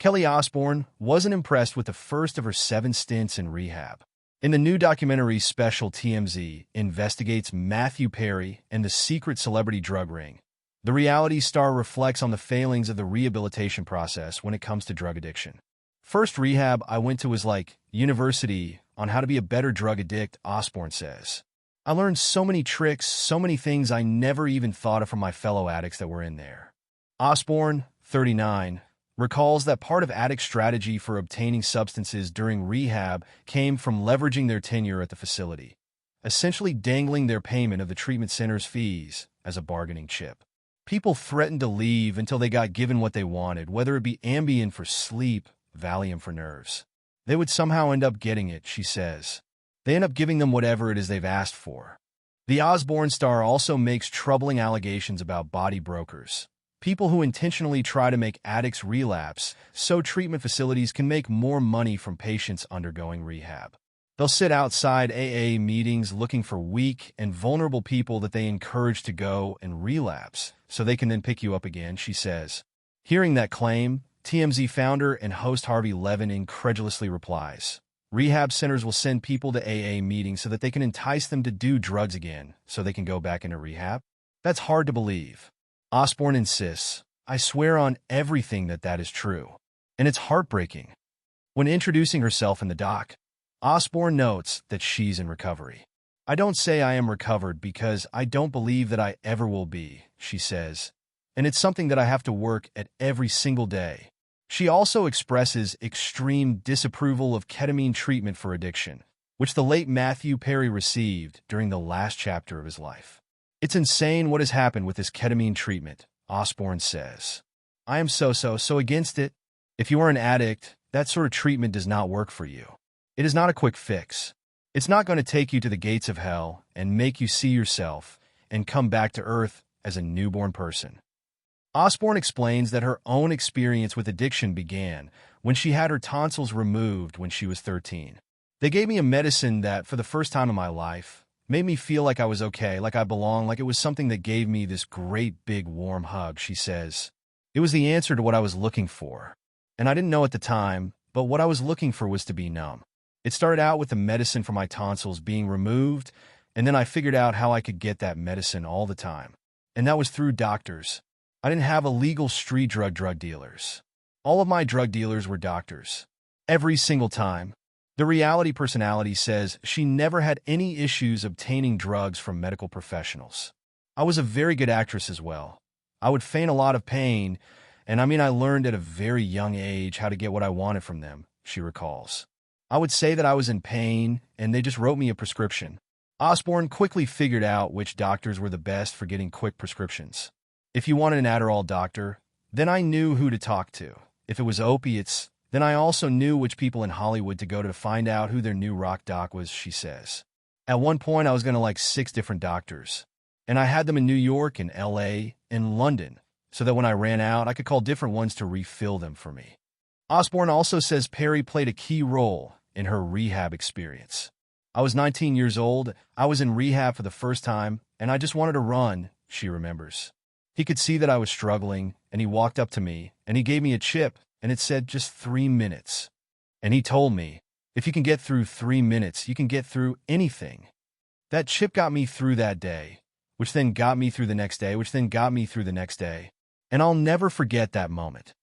Kelly Osbourne wasn't impressed with the first of her 7 stints in rehab. In the new documentary special, TMZ investigates Matthew Perry and the secret celebrity drug ring. The reality star reflects on the failings of the rehabilitation process when it comes to drug addiction. First rehab I went to was like university on how to be a better drug addict, Osbourne says. I learned so many tricks, so many things I never even thought of from my fellow addicts that were in there. Osbourne, 39, recalls that part of addicts' strategy for obtaining substances during rehab came from leveraging their tenure at the facility, essentially dangling their payment of the treatment center's fees as a bargaining chip. People threatened to leave until they got given what they wanted, whether it be Ambien for sleep, Valium for nerves. They would somehow end up getting it, she says. They end up giving them whatever it is they've asked for. The Osbourne star also makes troubling allegations about body brokers, people who intentionally try to make addicts relapse so treatment facilities can make more money from patients undergoing rehab. They'll sit outside AA meetings looking for weak and vulnerable people that they encourage to go and relapse so they can then pick you up again, she says. Hearing that claim, TMZ founder and host World11 incredulously replies, "Rehab centers will send people to AA meetings so that they can entice them to do drugs again so they can go back into rehab? That's hard to believe." Osbourne insists, "I swear on everything that is true. And it's heartbreaking." When introducing herself in the doc, Osbourne notes that she's in recovery. "I don't say I am recovered because I don't believe that I ever will be," she says, "and it's something that I have to work at every single day." She also expresses extreme disapproval of ketamine treatment for addiction, which the late Matthew Perry received during the last chapter of his life. "It's insane what has happened with this ketamine treatment," Osbourne says. "I am so against it. If you are an addict, that sort of treatment does not work for you. It is not a quick fix. It's not going to take you to the gates of hell and make you see yourself and come back to earth as a newborn person." Osbourne explains that her own experience with addiction began when she had her tonsils removed when she was 13. "They gave me a medicine that, for the first time in my life, made me feel like I was okay, like I belonged, like it was something that gave me this great big warm hug," she says. "It was the answer to what I was looking for. And I didn't know at the time, but what I was looking for was to be numb. It started out with the medicine for my tonsils being removed, and then I figured out how I could get that medicine all the time. And that was through doctors. I didn't have illegal street drug dealers. All of my drug dealers were doctors. Every single time." The reality personality says she never had any issues obtaining drugs from medical professionals. "I was a very good actress as well. I would feign a lot of pain, and I learned at a very young age how to get what I wanted from them," she recalls. "I would say that I was in pain, and they just wrote me a prescription." Osbourne quickly figured out which doctors were the best for getting quick prescriptions. "If you wanted an Adderall doctor, then I knew who to talk to. If it was opiates, then I also knew which people in Hollywood to go to find out who their new rock doc was," she says. "At one point, I was going to like 6 different doctors, and I had them in New York and LA and London, so that when I ran out, I could call different ones to refill them for me." Osbourne also says Perry played a key role in her rehab experience. "I was 19 years old, I was in rehab for the first time, and I just wanted to run," she remembers. "He could see that I was struggling, and he walked up to me, and he gave me a chip, and it said just 3 minutes. And he told me, if you can get through 3 minutes, you can get through anything. That chip got me through that day, which then got me through the next day, which then got me through the next day. And I'll never forget that moment."